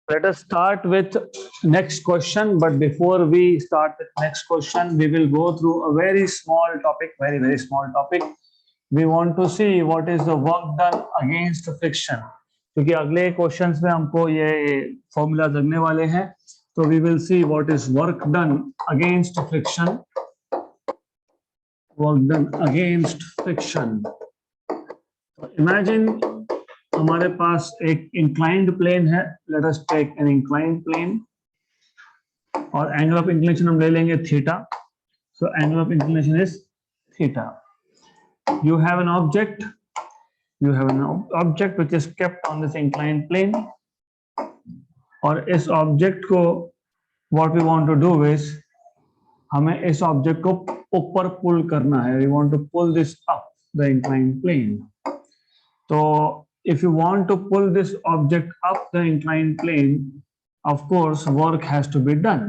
Let us start with next question. But before we start with next question, we will go through a very small topic, very small topic. We want to see what is the work done against friction. क्योंकि अगले questions में हमको ये formula लगने वाले हैं, तो we will see what is work done against friction. Work done against friction. Imagine हमारे पास एक इंक्लाइंड प्लेन है. Let us take an inclined plane और एंगल ऑफ इंक्लिनेशन हम ले लेंगे theta. So angle of inclination is theta. You have an object which is kept on this inclined plane, और इस ऑब्जेक्ट को what we want to do is हमें इस object को ऊपर पुल करना है. We want to pull this up the inclined plane. तो if you want to pull this object up the inclined plane, of course work has to be done.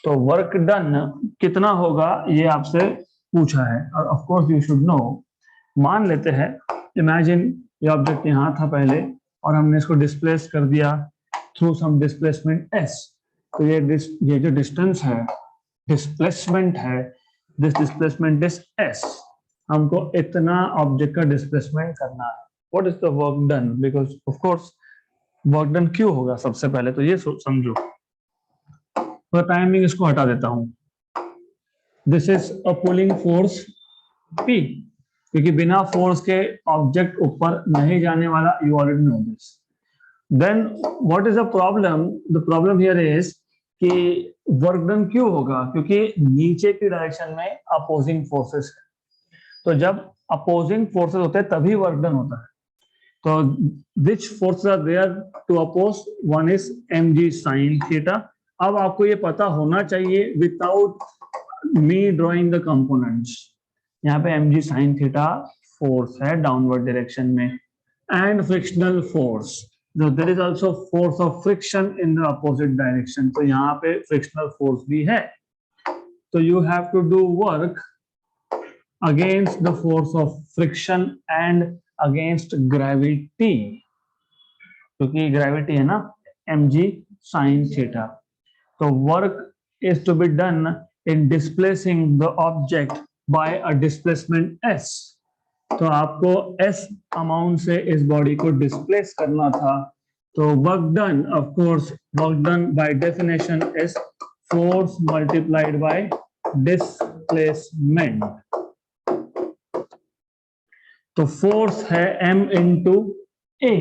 तो work done कितना होगा ये आपसे पूछा है, और of course you should no. मान लेते हैं, इमेजिन ये ऑब्जेक्ट यहाँ था पहले और हमने इसको डिस्प्लेस कर दिया थ्रू सम डिस्प्लेसमेंट s. तो ये जो डिस्टेंस है, डिस्प्लेसमेंट है, दिस डिस्प्लेसमेंट इज s. हमको इतना ऑब्जेक्ट का डिस्प्लेसमेंट करना है. What is the work done? Because of course work done क्यों होगा सबसे पहले तो ये समझो. तो टाइमिंग इसको हटा देता हूं. This is a pulling force P, क्योंकि बिना फोर्स के ऑब्जेक्ट ऊपर नहीं जाने वाला. You already know this. Then what is the problem? The problem here is कि वर्क डन क्यों होगा? क्योंकि नीचे की डायरेक्शन में अपोजिंग फोर्सेस है. तो जब अपोजिंग फोर्सेस होते हैं तभी वर्क डन होता है. तो which forces are there to oppose? One is mg sin theta. अब आपको ये पता होना चाहिए without me drawing the components. यहाँ पे mg sin थीटा फोर्स है डाउनवर्ड डायरेक्शन में, and frictional force. There is also force of friction in the opposite direction. तो यहाँ पे फ्रिक्शनल फोर्स भी है. तो you have to do work against the force of friction and against gravity, क्योंकि gravity है ना mg sin theta. तो work is to be done in displacing the object by a displacement s. तो आपको s amount से इस body को displace करना था. तो work done, of course work done by definition is force multiplied by displacement. तो फोर्स है m इंटू a,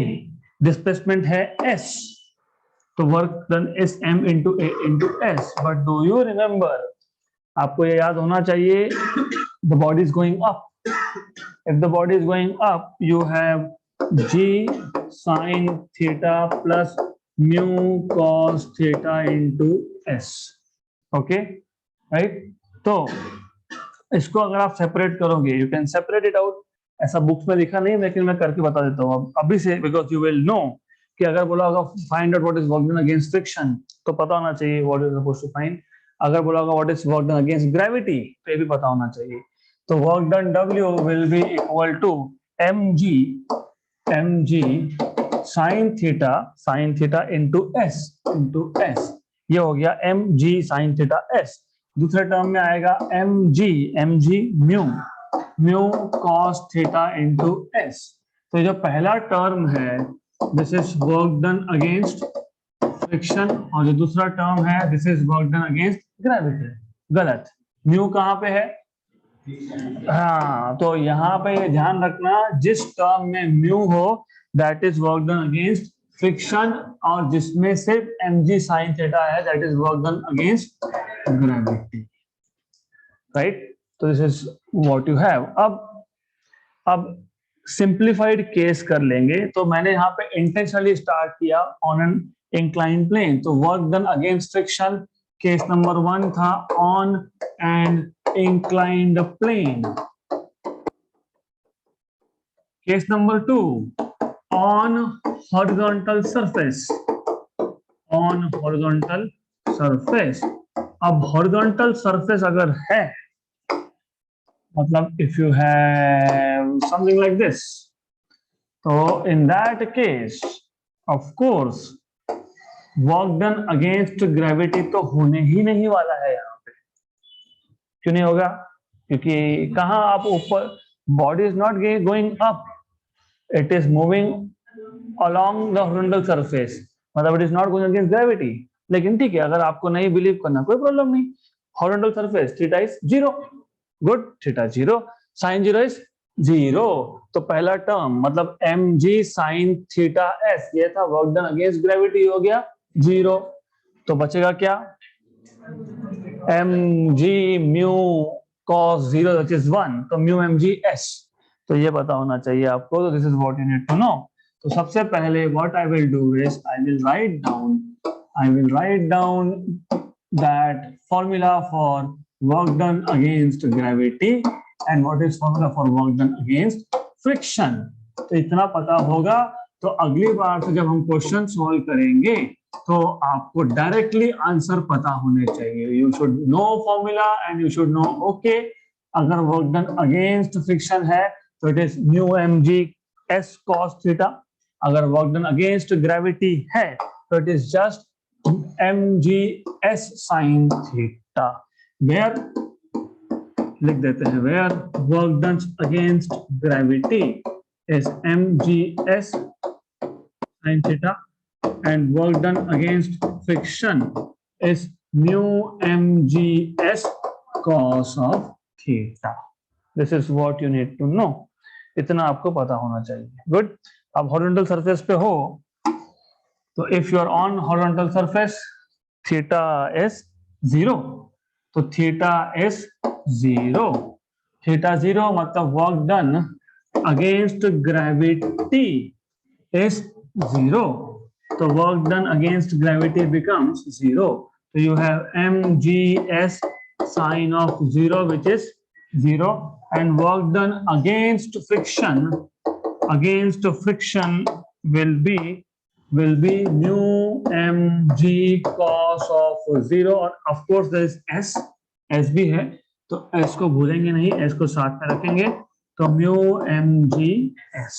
डिस्प्लेसमेंट है s. तो work done is m into a into s. But do you remember, आपको ये याद होना चाहिए, the body is going up. If the body is going up you have g sin theta plus mu cos theta into s. Okay right. तो इसको अगर आप separate करोगे, you can separate it out. ऐसा बुक्स में लिखा नहीं, लेकिन मैं करके बता देता हूँ अभी से, बिकॉज यू विल नो कि अगर बोला होगा find out what is work done against friction, तो पता होना चाहिए what is supposed to find. अगर बोला होगा what is work done against gravity, तो ये भी पता होना चाहिए. तो work done W will be equal to mg sin theta into s. ये हो गया mg sin थीटा s. दूसरे टर्म में आएगा mg mu cos theta into s. तो जो पहला टर्म है this is work done against friction, और जो दूसरा टर्म है this is work done against gravity. गलत. म्यू कहाँ पे है? हाँ, तो यहाँ पे ये ध्यान रखना, जिस टर्म में म्यू हो that is work done against friction, और जिसमें सिर्फ mg sin थीटा है that is work done against gravity. Right. तो this is what you have. अब सिंप्लीफाइड केस कर लेंगे. तो मैंने यहाँ पे इंटेंशनली स्टार्ट किया ऑन एन इंक्लाइंड प्लेन. तो work done against friction case number 1 था on an inclined plane. Case number 2 on horizontal surface. अब हॉरिजॉन्टल सरफेस अगर है, मतलब if you have something like this, so in that case of course work done against gravity तो होने ही नहीं वाला है यहाँ पे। क्यों नहीं होगा? क्योंकि कहाँ आप ऊपर, body is not going up, it is moving along the horizontal surface, मतलब it is not going against gravity. लेकिन ठीक है, अगर आपको नहीं बिलीव करना कोई प्रॉब्लम नहीं। Horizontal surface theta is 0, good, theta 0, sine 0 is 0। तो पहला टर्म मतलब mg sin थीटा s, ये था वर्क डन अगेंस्ट ग्रेविटी, हो गया 0। तो बचेगा क्या? mg mu cos 0 which is 1, तो म्यू mg s। तो ये पता होना चाहिए आपको। तो this is what you need to know. तो सबसे पहले what I will do is I will write down that formula for work done against gravity and what is formula for work done against friction. तो इतना पता होगा तो अगली बार से जब हम क्वेश्चन सॉल्व करेंगे तो आपको डायरेक्टली आंसर पता होने चाहिए। You should know formula and you should know okay, अगर वर्क डन अगेंस्ट फ्रिक्शन है तो it is mu mg s cos theta, अगर वर्क डन अगेंस्ट ग्रेविटी है तो it is just mg s sin theta. Where लिख देते हैं, where work done against gravity is mg s sin theta and work done against friction is mu mg s cos of theta. This is what you need to know. इतना आपको पता होना चाहिए। Good. अब horizontal surface पे हो तो if you are on horizontal surface theta is 0, तो थीटा इज 0, थीटा 0 मतलब work done against gravity is 0, so work done against gravity becomes 0, so you have mgs sine of 0 which is 0, and work done against friction will be mu mg cos of 0, और of course there is s भी है, तो s को भूलेंगे नहीं, s को साथ में रखेंगे, तो म्यू mg s।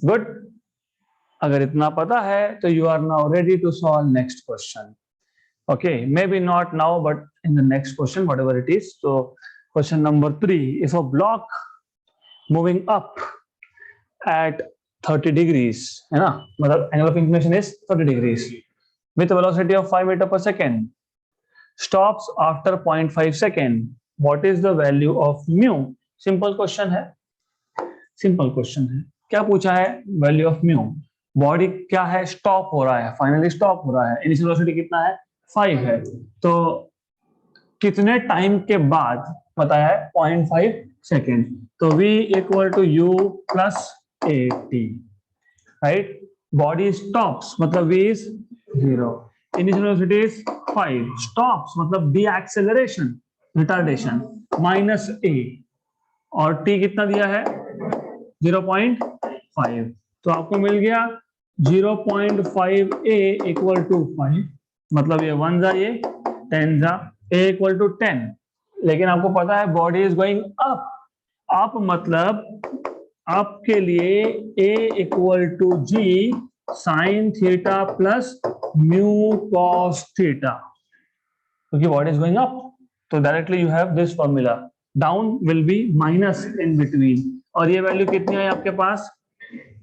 गुड। अगर इतना पता है तो you are now ready to solve next question. Okay, maybe not now but in the next question whatever it is. तो question number 3, if a block moving up at 30 degrees, है ना, मतलब angle of inclination is 30 degrees with velocity of 5 metre पर second, stops after 0.5 second, what is the value of mu. Simple question है, simple question है। क्या पूछा है? Value of mu. Body क्या है? स्टॉप हो रहा है, फाइनली स्टॉप हो रहा है, इनिशियल वेलोसिटी कितना है? 5 है, तो कितने टाइम के बाद बताया है? 0.5 सेकेंड। तो v equal to u plus at, right. Body stops मतलब v is 0, initial velocity is 5, stops मतलब deceleration, retardation, minus a, और t कितना दिया है? 0.5, तो आपको मिल गया 0.5 a इक्वल टू 5, मतलब ये 1 जा, ये 10 जा, a इक्वल टू 10। लेकिन आपको पता है बॉडी इज गोइंग अप मतलब आपके लिए a equal to g sine theta plus mu cos theta, क्योंकि बॉडी इज गोइंग अप, तो directly you have this formula, down will be minus in between, और ये वैल्यू कितनी है आपके पास?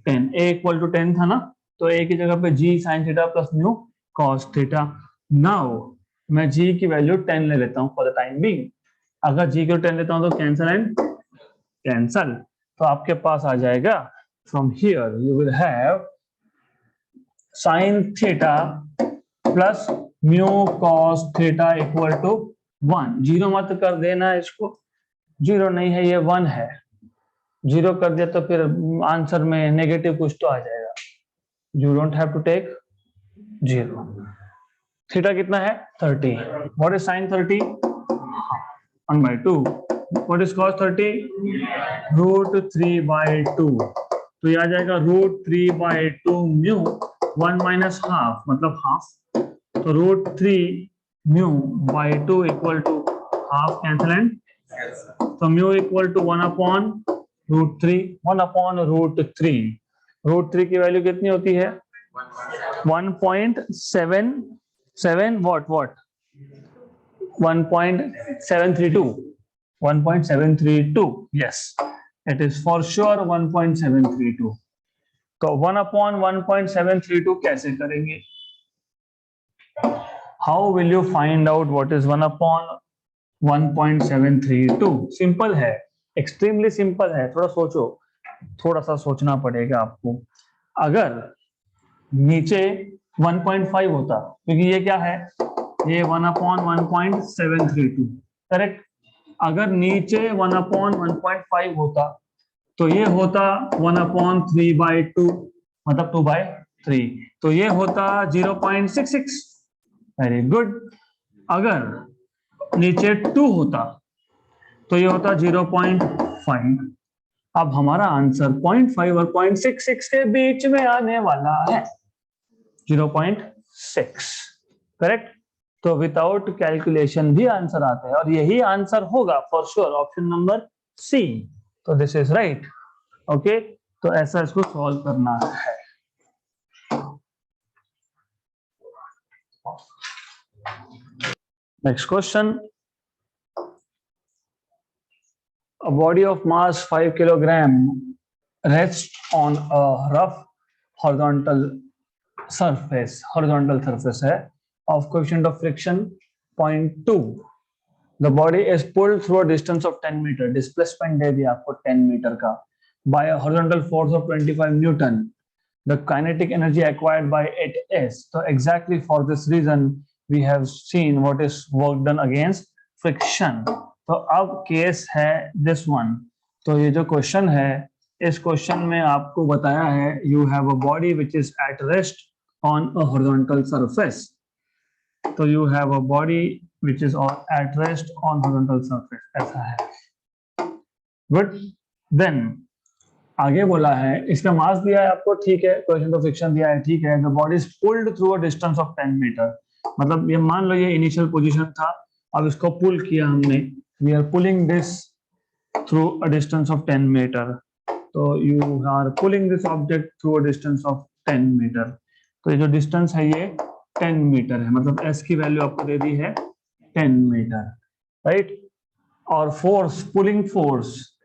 10, a इक्वल टू 10 था ना, तो a की जगह पे g sine theta plus mu cos theta. Now मैं g की वैल्यू 10 ले लेता हूं फॉर द टाइम बीइंग। अगर g को 10 लेता हूं तो कैंसल एंड कैंसल, तो आपके पास आ जाएगा from here you will have sine theta plus mu cos theta equal to 1। Zero मत कर देना इसको, जीरो नहीं है ये 1 है, जीरो कर दिया तो फिर आंसर में नेगेटिव कुछ तो आ जाएगा। You don't have to take zero. Theta कितना है? 30। What is sine 30? 1/2। What is cos 30? √3/2। तो ये आ जाएगा √3/2 म्यू 1 माइनस हाफ मतलब हाफ, तो √3 mu by 2 equal to half, cancel and, तो म्यू इक्वल टू 1/√3, 1/√3, √3 की वैल्यू कितनी होती है? 1.77 what 1.732 1.732 yes, it is for sure 1.732. तो 1/1.732 कैसे करेंगे? How will you find out what is 1/1.732? Simple है, एक्सट्रीमली सिंपल है। थोड़ा सोचो, थोड़ा सा सोचना पड़ेगा आपको। अगर नीचे 1.5 होता, क्योंकि ये क्या है, ये 1/1.732 करेक्ट। अगर नीचे 1/1.5 होता तो ये होता 1/3/2 मतलब 2/3, तो ये होता 0.66। Very good. अगर नीचे 2 होता तो ये होता 0.5। अब हमारा आंसर 0.5 और 0.66 के बीच में आने वाला है, 0.6 करेक्ट। तो विदाउट कैलकुलेशन भी आंसर आता है और यही आंसर होगा for sure, option number C. तो दिस इज राइट। ओके, तो ऐसा इसको सॉल्व करना है। Next question, a body of mass 5 kilogram rests on a rough horizontal surface है of coefficient of friction 0.2. The body is pulled through a distance of 10 meter. Displacement दे दिया आपको 10 metre का by a horizontal force of 25 Newton. The kinetic energy acquired by it is. So exactly for this reason we have seen what is work done against friction. तो अब case है this one. तो ये जो question है, इस question में आपको बताया है you have a body which is at rest on a horizontal surface. तो you have a body which is at rest on horizontal surface, ऐसा है। गुड। देन आगे बोला है, इसका मास दिया है आपको, ठीक है, कोएफिशिएंट ऑफ फ्रिक्शन दिया है, ठीक है। The body is pulled through a distance of 10 metre, मतलब ये मान लो ये इनिशियल पोजीशन था, अब इसको पुल किया हमने। We are pulling this through a distance of 10 metre. तो you are pulling this object through a distance of 10 metre. तो ये जो डिस्टेंस है ये 10 मीटर है, मतलब एस की वैल्यू आपको दे दी है 10 मीटर, राइट। और force, pulling force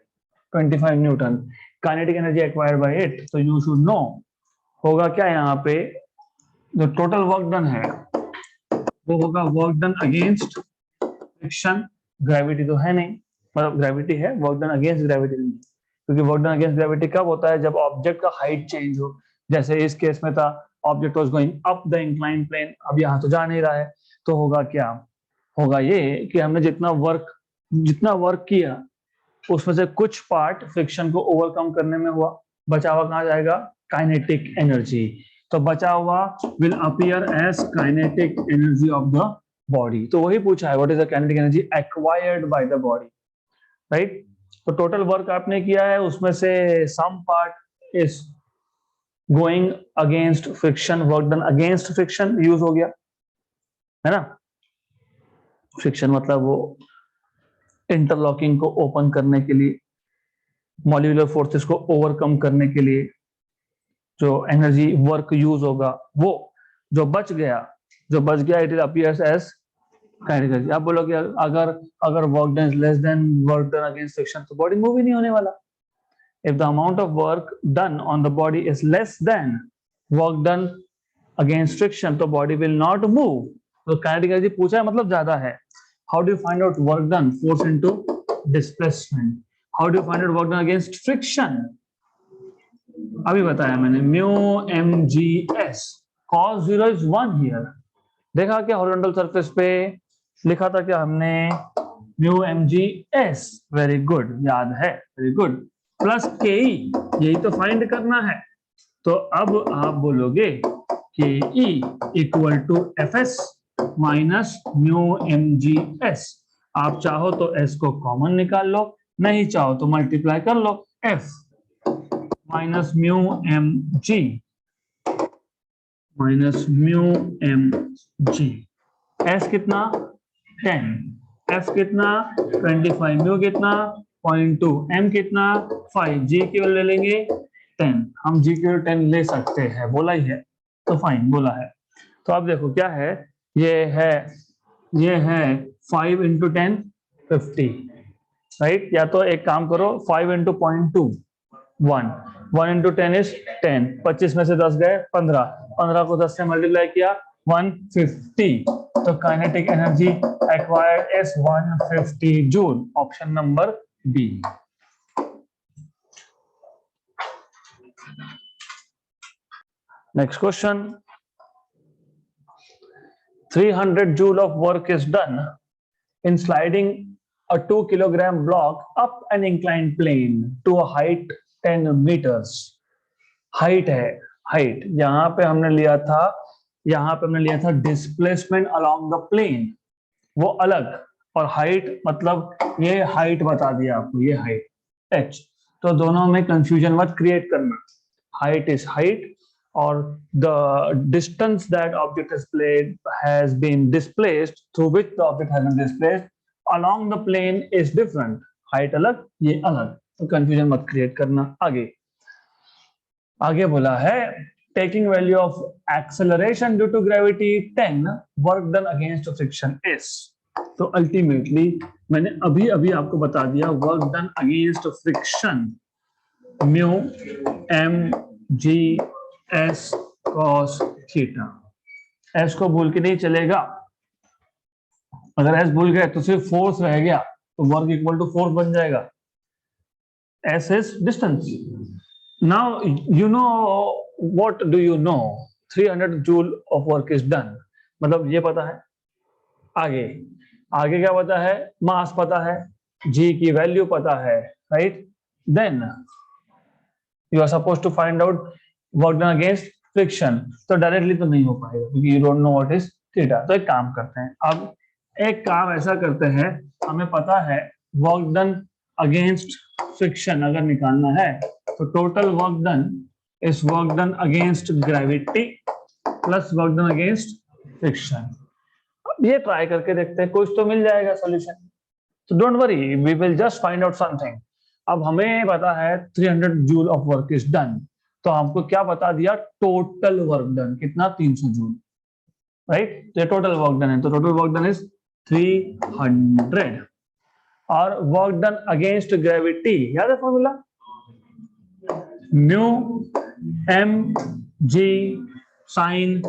25 Newton, kinetic energy acquired bye it. तो यू शुड नो होगा क्या, यहाँ पे जो टोटल वर्क डन है वो होगा work done against friction. Gravity तो है नहीं, मतलब ग्रेविटी है, वर्क डन अगेंस्ट ग्रेविटी नहीं, क्योंकि वर्क डन अगेंस्ट ग्रेविटी कब होता है, जब ऑब्जेक्ट का हाइट चेंज हो। जैसे इस केस में था, object was going up the incline plane, अब यहाँ तो जा नहीं रहा है, तो होगा क्या, होगा ये कि हमने जितना वर्क किया उसमें से कुछ पार्ट फ्रिक्शन को ओवरकम करने में हुआ, बचा हुआ कहाँ जाएगा, काइनेटिक एनर्जी। तो बचा हुआ will appear as kinetic energy of the body. तो वही पूछा है, what is the kinetic energy acquired by the body, right. तो टोटल वर्क आपने किया है, उसमें से some part is going against friction, work done against friction use हो गया, है ना। फ्रिक्शन मतलब वो इंटरलॉकिंग को ओपन करने के लिए, मॉलिक्यूलर फोर्सेस को ओवरकम करने के लिए जो एनर्जी वर्क यूज होगा, वो जो बच गया it is appears as kinetic energy. आप बोलोगे अगर work done is less than work done against friction, तो बॉडी मूव ही नहीं होने वाला। If the amount of work done on the body is less than work done against friction, तो body will not move. तो kinetic energy पूछा है मतलब ज्यादा है। How do you find out work done, force into displacement. How do you find out work done against friction, अभी बताया मैंने, mu M G s, cos 0 is 1 here. देखा क्या हॉरिजॉन्टल सरफेस पे लिखा था क्या हमने, mu M G s, very good, याद है, वेरी गुड, प्लस के ई, यही तो फाइंड करना है। तो अब आप बोलोगे के e equal to f s minus mu M G s. आप चाहो तो एस को कॉमन निकाल लो, नहीं चाहो तो मल्टीप्लाई कर लो, F minus mu M G minus mu M G. S कितना 10, एफ कितना 25, म्यू कितना 0.2, एम कितना 5, जी की वैल्यू ले लेंगे 10, हम g की वैल्यू 10 ले सकते हैं, बोला ही है तो फाइन, बोला है। तो अब देखो क्या है, ये है 5 इंटू 10 50, राइट। या तो एक काम करो 5 इंटू 0.2 1, 1 इंटू 10 इज 10, 25 में से 10 गए 15, 15 को 10 से मल्टीप्लाई किया 150, तो kinetic energy acquired is 150 joule, option number b. Next question, 300 joule of work is done in sliding a 2 kilogram block up an inclined plane to a height 10 meters. Height है, height यहाँ पे हमने लिया था displacement along the plane, वो अलग, और height मतलब ये हाइट बता दिया आपको, ये हाइट h, तो दोनों में कंफ्यूजन मत क्रिएट करना। Height is height, or the distance that object has been displaced, through which the object has been displaced along the plane is different. height अलग, ये अलग, तो confusion मत create करना। आगे बोला है taking value of acceleration due to gravity 10, work done against friction is, तो ultimately मैंने अभी आपको बता दिया work done against friction mu m g S cos theta. S को भूल के नहीं चलेगा, अगर S भूल गए तो सिर्फ फोर्स रह गया, तो वर्क इक्वल टू फोर्स बन जाएगा। S is distance. Now you know, what do you know? 300 joule of work is done, मतलब ये पता है। आगे क्या पता है, मास पता है, G की वैल्यू पता है, right. Then you are supposed to find out work done against friction, तो डायरेक्टली तो नहीं हो पाएगा क्योंकि you don't know what is theta. तो एक काम करते हैं, अब एक काम ऐसा करते हैं, हमें पता है वर्क डन अगेंस्ट फ्रिक्शन अगर निकालना है तो total work done is work done against gravity plus work done against friction. ये ट्राई करके देखते हैं, कुछ तो मिल जाएगा सॉल्यूशन, तो don't worry, we will just find out something. अब हमें पता है 300 joule of work is done, तो हमको क्या बता दिया, टोटल वर्क डन कितना, 300 जूल, राइट। तो टोटल वर्क डन है, तो टोटल वर्क डन इज 300, और वर्क डन अगेंस्ट ग्रेविटी याद है formula, mu M G sine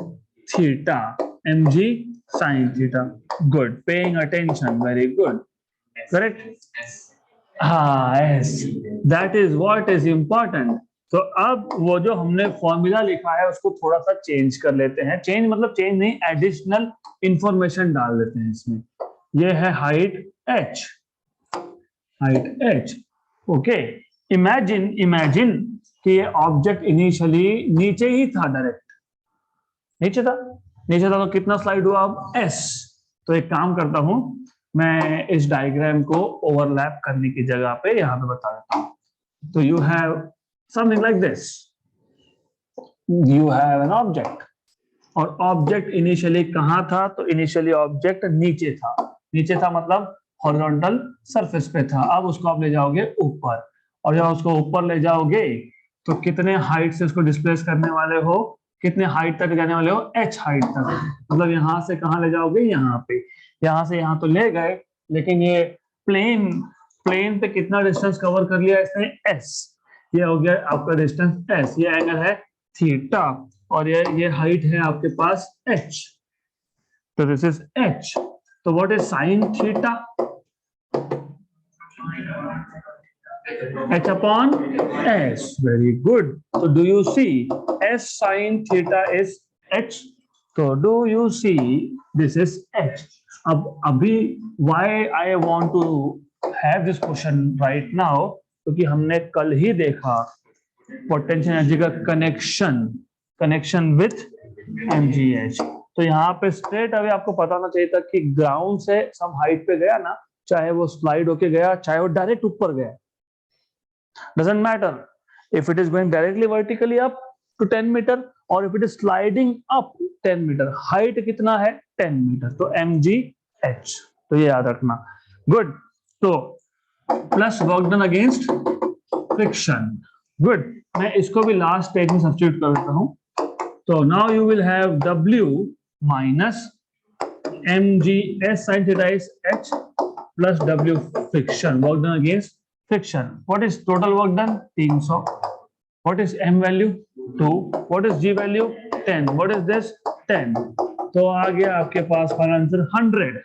theta, M G sine theta. Good, paying attention, very good, correct. हाँ, yes, that is what is important. तो अब वो जो हमने फॉर्मूला लिखा है उसको थोड़ा सा चेंज कर लेते हैं, चेंज मतलब चेंज नहीं, एडिशनल इंफॉर्मेशन डाल देते हैं इसमें। ये है height h, height h, okay. Imagine कि ये ऑब्जेक्ट इनिशियली नीचे ही था, डायरेक्ट नीचे था तो कितना स्लाइड हुआ अब s। तो एक काम करता हूं, मैं इस डायग्राम को ओवरलैप करने की जगह पे यहाँ पे बता देता हूं। तो you have something like this, you have an object, और ऑब्जेक्ट इनिशियली कहाँ था, तो इनिशियली ऑब्जेक्ट नीचे था मतलब हॉरिजॉन्टल सरफेस पे था। अब उसको आप ले जाओगे ऊपर, और जब उसको ऊपर ले जाओगे तो कितने हाइट से उसको डिस्प्लेस करने वाले हो, कितने हाइट तक जाने वाले हो, h हाइट तक, मतलब यहां से कहाँ ले जाओगे, यहाँ पे, यहां से यहाँ तो ले गए, लेकिन ये प्लेन पे कितना डिस्टेंस कवर कर लिया इसने, s, ये हो गया आपका डिस्टेंस s, ये एंगल है थीटा, और ये हाइट है आपके पास h, तो दिस इज h। तो what is sine theta, h upon s, very good. तो do you see s sine theta is h, तो do you see this is h। अब अभी why I want to have this question right now, क्योंकि हमने कल ही देखा potential energy का कनेक्शन विथ mgh। तो यहाँ पे स्ट्रेट अवे आपको पता होना चाहिए था कि ग्राउंड से सम हाइट पे गया ना, चाहे वो स्लाइड होके गया, चाहे वो डायरेक्ट ऊपर गया, doesn't matter if it is going directly vertically up to 10 metre और if it is sliding up 10 metre, height कितना है 10 मीटर, तो mgh, तो ये याद रखना। गुड, तो plus work done against friction, good, मैं इसको भी लास्ट स्टेज में सब्स्टिट्यूट कर देता हूं। तो now you will have W minus mgs sin theta is h plus W friction work done against friction. What is total work done? 300. What is m value? 2. What is g value? 10. What is this? 10. तो आ गया आपके पास final answer 100,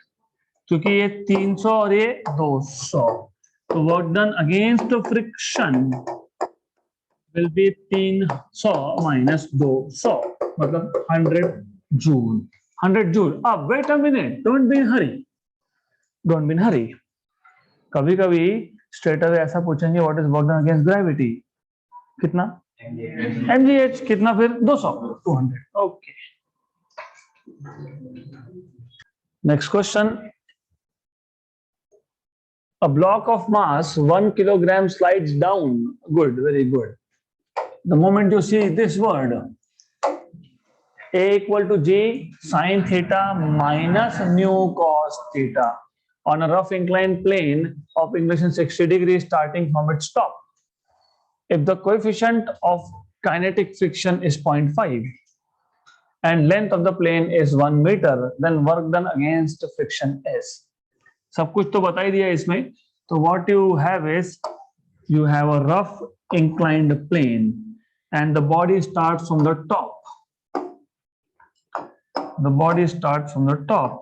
क्योंकि ये 300 और ये 200। तो work done against friction will be 300 minus 200, मतलब 100 joule. 100 joule. अब wait a minute, don't be in hurry, don't be in hurry. कभी कभी स्ट्रेट अवे ऐसा पूछेंगे what is work done against gravity, कितना? mgh। कितना फिर? 200, 200। Okay, next question. A block of mass 1 kilogram slides down. Good, very good. The moment you see this word, A equal to G sin theta minus mu cos theta on a rough inclined plane of inclination 60 degrees starting from its top. If the coefficient of kinetic friction is 0.5 and length of the plane is 1 meter, then work done against friction is. सब कुछ तो बता ही दिया इसमें। तो what you have is, you have a rough inclined plane and the body starts from the top. The body starts from the top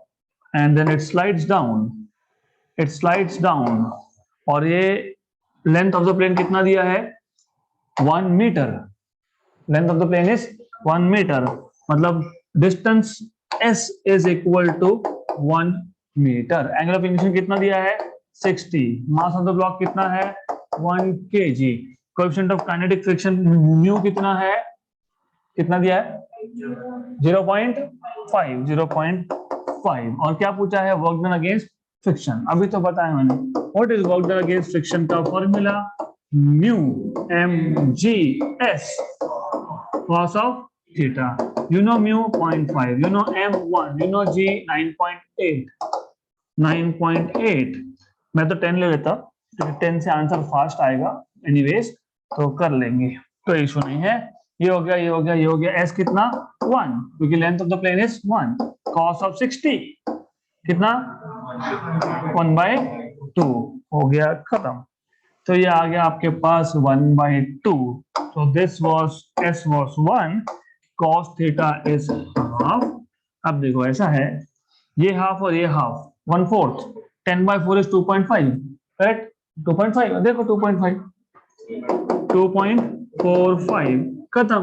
and then it slides down. It slides down और ये length of the plane कितना दिया है? 1 meter. Length of the plane is 1 meter. मतलब distance s is equal to 1 metre. Angle of inclination कितना दिया है? 60। Mass of the block कितना है? 1 kg। Coefficient of kinetic friction mu कितना है? कितना दिया है? 0.5। 0.5। और क्या पूछा है? Work done against friction. अभी तो बताया मैंने। What is work done against friction का formula? Mu mgs cos of theta. You know mu 0.5, you know m 1, you know g 9.8, 9.8। मैं तो 10 ले लेता, क्योंकि 10 से आंसर फास्ट आएगा एनीवेज, तो कर लेंगे, कोई इशू नहीं है। ये हो गया, ये हो गया, ये हो गया। s कितना? 1, क्योंकि length of the plane is 1। cos of 60 कितना? 1/2 हो गया, खत्म। तो ये आ गया आपके पास 1/2। तो this was s was 1, cos theta is half. अब देखो ऐसा है, ये हाफ और ये हाफ, 1/4। 10/4 is 2.5, correct? 2.5, देखो 2.5, 2.45, खत्म।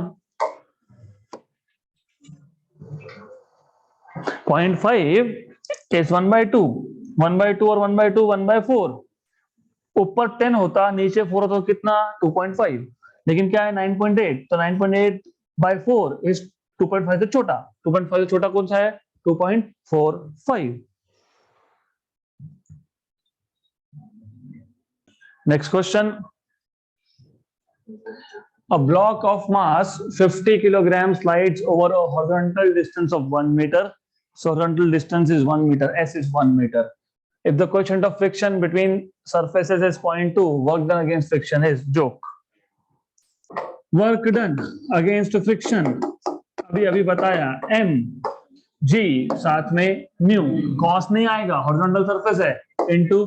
0.5 इज 1/2, 1/2 और 1/2 1/4। ऊपर 10 होता, नीचे 4 होता, तो कितना? 2.5। लेकिन क्या है? 9.8। तो 9.8/4 इज 2.5 से छोटा। 2.5 से छोटा कौन सा है? 2.45। Next question. A block of mass 50 kilogram slides over a horizontal distance of 1 meter. So horizontal distance is 1 meter. S is 1 meter. If the coefficient of friction between surfaces is 0.2, work done against friction is joke. Work done against friction अभी बताया, m g साथ में mu, cos नहीं आएगा, horizontal surface है, into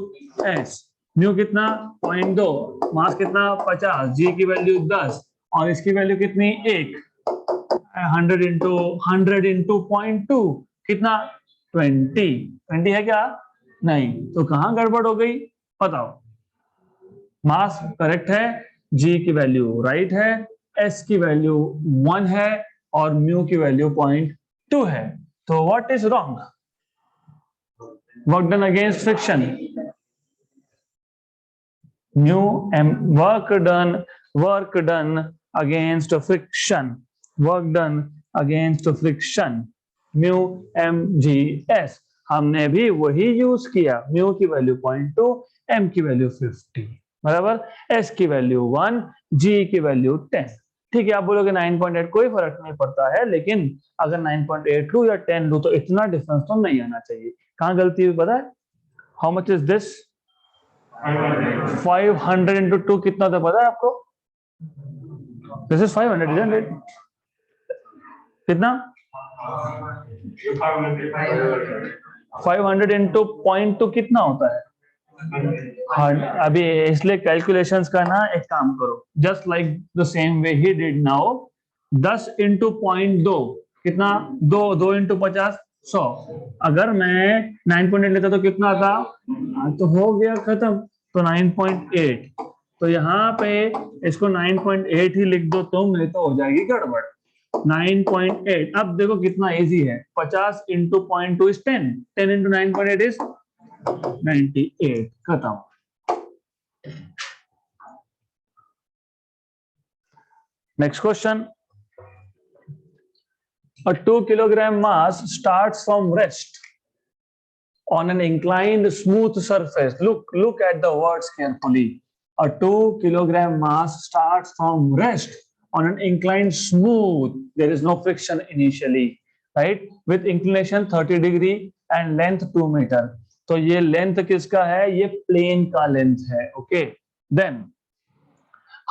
s। Mu कितना? 0.2, मास कितना? 50, g की वैल्यू 10 और इसकी वैल्यू कितनी? 1। 100 इंटू 0.2 कितना? 20। 20 है क्या? नहीं। तो कहां गड़बड़ हो गई बताओ? मास करेक्ट है, g की वैल्यू राइट है, s की वैल्यू 1 है और म्यू की वैल्यू 0.2 है। तो what is wrong? Work done against friction, mu m work done against friction, work done against friction, mu mgs। हमने भी वही यूज किया, म्यू की वैल्यू 0.2, m की वैल्यू 50, बराबर, s की वैल्यू 1, g की वैल्यू 10। ठीक है, आप बोलोगे 9.8 कोई फर्क नहीं पड़ता है, लेकिन अगर 9.8 लू या 10 लू तो इतना डिफरेंस तो नहीं आना चाहिए। कहां गलती हुई पता है? How much is this? 500 into 2 कितना था पता है आपको? This is 500, isn't it? कितना 500 इंटू पॉइंट तो कितना होता है? हाँ, अभी इसलिए कैलकुलेशंस का ना एक काम करो, just like the same way he did now, 10 into point 2 कितना, 2 इंटू 50 100। अगर मैं 9.8 लेता तो कितना था? तो हो गया खत्म, तो 9.8। तो यहाँ पे इसको 9.8 ही लिख दो तुम, नहीं तो हो जाएगी गड़बड़। 9.8, अब देखो कितना इजी है, 50 into point 2 is 10, 10 into 9.8 is 98, खत्म। Next question, a 2 kilogram mass starts from rest on an inclined smooth surface. Look at the words carefully. A 2 kilogram mass starts from rest on an inclined smooth, there is no friction initially, right, with inclination 30 degree and length 2 meter. तो ये length किसका है? ये plane का length है, okay. Then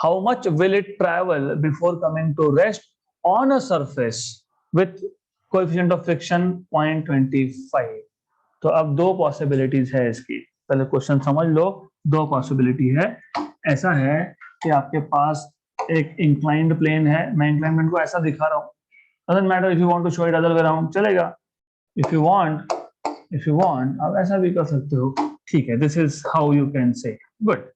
how much will it travel before coming to rest on a surface with coefficient of friction 0.25? तो अब दो पॉसिबिलिटीज है इसकी, पहले क्वेश्चन समझ लो। दो पॉसिबिलिटी है, ऐसा है कि आपके पास एक इंक्लाइंड प्लेन है, मैं इंक्लाइनमेंट को ऐसा दिखा रहा हूँ, doesn't matter if you want to show it other way around, चलेगा। इफ यू वांट आप ऐसा भी कर सकते हो, ठीक है, this is how you can say, good.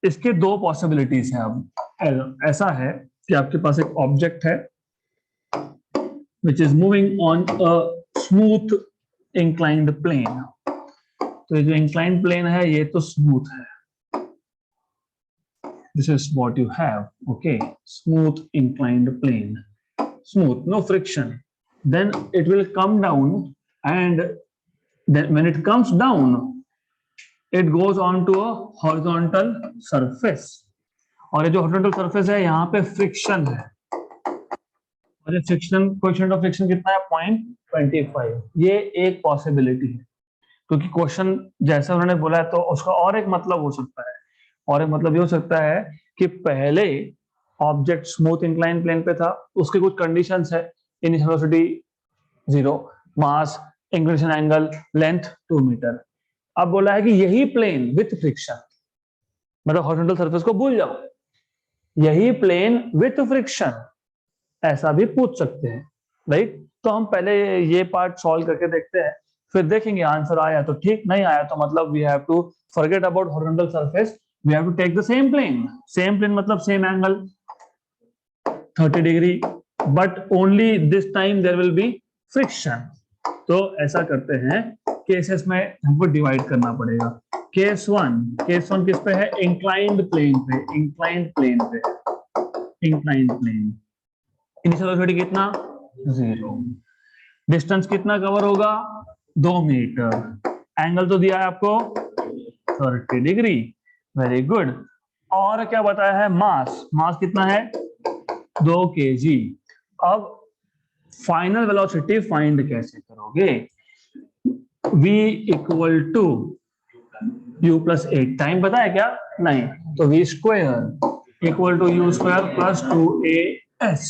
इसके दो पॉसिबिलिटीज हैं। अब ऐसा है कि आपके पास एक ऑब्जेक्ट है which is moving on a smooth inclined plane. तो ये जो inclined plane है ये तो smooth है, this is what you have, okay, smooth inclined plane, smooth, no friction. Then it will come down, and then when it comes down it goes on to a horizontal surface, और ये जो horizontal surface है यहाँ पे friction है, और friction, coefficient of friction कितना है? 0.25। ये एक पॉसिबिलिटी है, क्योंकि क्वेश्चन जैसा उन्होंने बोला है तो उसका और एक मतलब हो सकता है, और एक मतलब ये हो सकता है कि पहले ऑब्जेक्ट स्मूथ इंक्लाइन प्लेन पे था, उसके कुछ कंडीशंस है, इनिशियल वेलोसिटी 0, मास, इंक्लिनेशन एंगल, लेंथ 2 मीटर। अब बोला है कि यही प्लेन विथ फ्रिक्शन, मतलब हॉरिजॉन्टल सरफेस को भूल जाओ, यही प्लेन विथ फ्रिक्शन, ऐसा भी पूछ सकते हैं, राइट। तो हम पहले ये पार्ट सॉल्व करके देखते हैं, फिर देखेंगे आंसर आया तो ठीक, नहीं आया तो मतलब we have to forget about horizontal surface, we have to take the same plane मतलब same angle 30 degree, but only this time there will be friction. तो ऐसा करते हैं, केसेस में हमको डिवाइड करना पड़ेगा। केस वन किस पे है? इंक्लाइंड प्लेन पे, इंक्लाइंड प्लेन। इनिशियल वेलोसिटी कितना? 0। डिस्टेंस कितना कवर होगा? 2 मीटर। एंगल तो दिया है आपको 30 डिग्री, वेरी गुड। और क्या बताया है? मास कितना है? 2 kg। अब फाइनल वेलोसिटी फाइंड कैसे करोगे? v equal to u plus 8, time पता है क्या? नहीं, तो v square equal to u square plus 2as,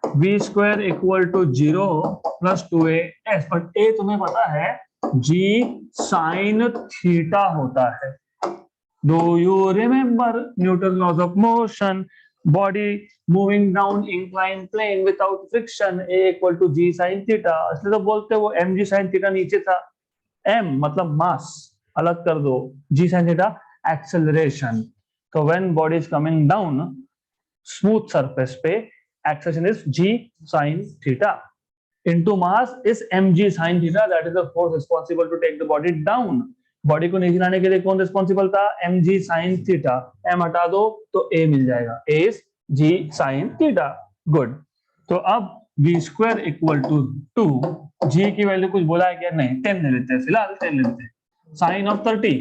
v square equal to 0 plus 2as, but a तुम्हें पता है g साइन थीटा होता है। Do you remember Newton's laws of motion? Body moving down inclined plane without friction, a equal to g sin theta। इसलिए तो बोलते हैं वो mg sin theta नीचे था, m मतलब मास अलग कर दो, g sin theta acceleration। तो when body is coming down smooth surface पे, acceleration is g sin theta into mass is mg sin theta, that is the force responsible to take the body down। Body को नीचे लाने के लिए कौन responsible था? mg sin theta. m हटा दो तो a मिल जाएगा, a is g sin theta, good. तो अब v square equal to 2, g की वैल्यू कुछ बोला है क्या? नहीं, 10 ले लेते हैं, फिलहाल 10 ले लेते हैं। साइन ऑफ 30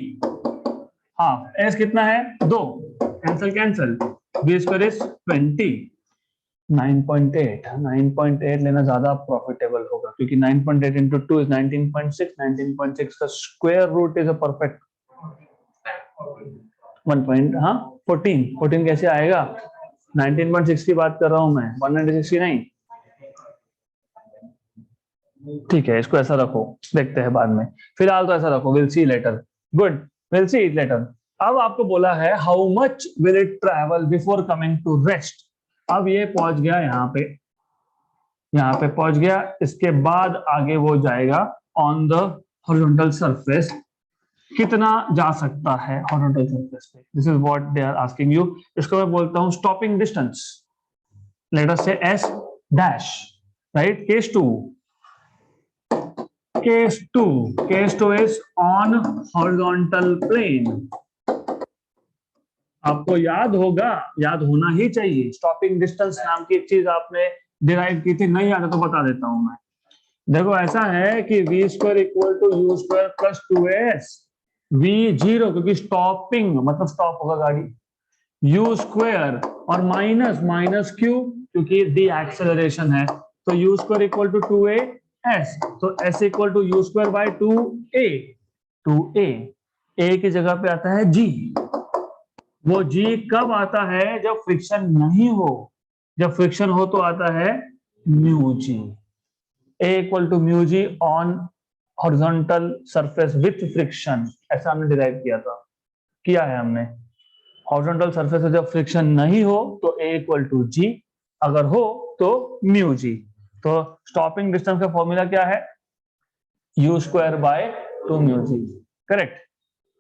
हाफ, s कितना है? 2, कैंसल, v स्क्वायर इज 20। 9.8 लेना ज्यादा प्रॉफिटेबल होगा, क्योंकि 9.8 into 2 is 19.6, 19.6 का square root is a perfect 1. 14 कैसे आएगा? 19.6 की बात कर रहा हूं मैं, 196 नहीं। ठीक है, इसको ऐसा रखो, देखते हैं बाद में, फिलहाल तो ऐसा रखो, will see later. Good, will see it later. अब आपको बोला है how much will it travel before coming to rest. अब ये पहुंच गया यहाँ पे पहुंच गया, इसके बाद आगे वो जाएगा ऑन द हॉरिजॉन्टल सरफेस। कितना जा सकता है हॉरिजॉन्टल सरफेस पे? This is what they are asking you. इसको मैं बोलता हूं stopping distance. Let us say s dash, right? Case 2 is on horizontal plane. आपको याद होगा, याद होना ही चाहिए, स्टॉपिंग डिस्टेंस नाम की एक चीज आपने डिराइव की थी, नहीं याद है तो बता देता हूं मैं। देखो ऐसा है कि v square equal to u square plus 2s, v 0 क्योंकि स्टॉपिंग मतलब स्टॉप होगा गाड़ी, u स्क्वायर और माइनस क्यू क्योंकि डी एक्सेलरेशन है, तो u square equal to 2as, तो s equal to u square by 2a की जगह पे आता है g। वो g कब आता है? जब फ्रिक्शन नहीं हो, जब फ्रिक्शन हो तो आता है mu g. a equal to mu g on horizontal surface with friction, ऐसा हमने डिराइव किया है हमने। हॉरिजॉन्टल सरफेस में जब फ्रिक्शन नहीं हो तो a इक्वल टू जी, अगर हो तो म्यू जी। तो स्टॉपिंग डिस्टेंस का फॉर्मूला क्या है? U square by 2 mu g. Correct,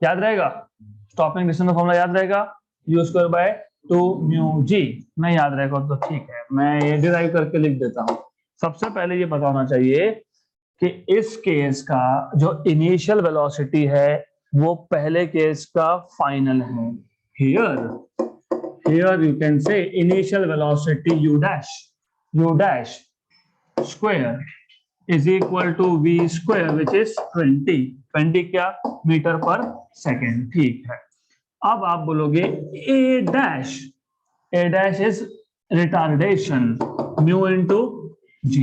याद रहेगा? स्टॉपिंग डिस्टेंस का फॉर्मूला याद रहेगा, u square by 2 mu g. नहीं याद रहेगा तो ठीक है, मैं ये डिराइव करके लिख देता हूं। सबसे पहले ये बताना चाहिए कि इस केस का जो इनिशियल वेलोसिटी है वो पहले केस का फाइनल है। Here you can say initial velocity u dash square is equal to v square which is 20 क्या? मीटर पर सेकेंड। ठीक है, अब आप बोलोगे a dash is retardation mu into g,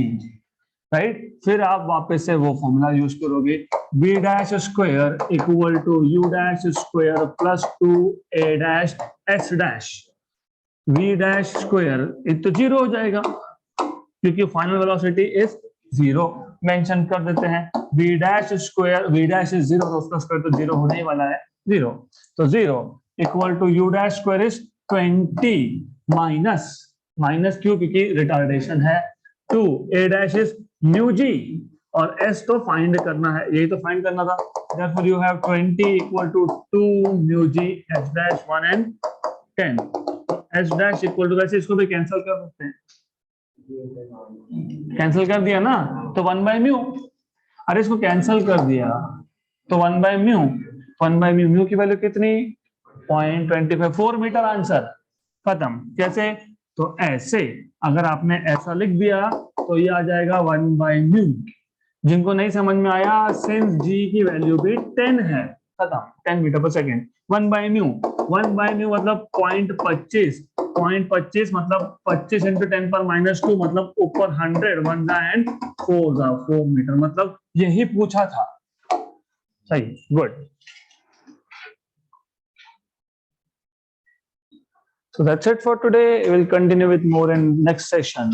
right? फिर आप वापस से वो फॉर्मूला यूज करोगे, v dash square equal to u dash square plus 2a dash s dash. v dash square एक तो 0 हो जाएगा क्योंकि फाइनल वेलोसिटी इज 0, मेंशन कर देते हैं। v dash square, v dash is 0 तो उसका स्क्वायर तो 0 होने ही वाला है, 0, तो 0 equal to u dash square is 20 minus क्यों? क्योंकि रिटार्डेशन है, 2 a dash is mu g और s तो फाइंड करना है, यही तो फाइंड करना था। therefore you have 20 equal to 2 mu g s dash 1 and 10, s dash equal to, वैसे इसको भी कैंसिल कर सकते हैं, कैंसिल कर दिया ना तो 1 by म्यू, अरे इसको कैंसिल कर दिया तो 1 by म्यू की वैल्यू कितनी? 0.25, 4 मीटर, आंसर खत्म। कैसे? तो ऐसे अगर आपने ऐसा लिख दिया तो ये आ जाएगा 1 by म्यू। जिनको नहीं समझ में आया, सिंस g की वैल्यू भी 10 है, खत्म, 10 मीटर पर सेकेंड। 1 by म्यू मतलब 0.25 मतलब 25 इंटू 10 पर -2 मतलब ऊपर 100 1 एंड 4 मीटर, मतलब यही पूछा था। सही, good. So that's it for today. We'll continue with more in next session.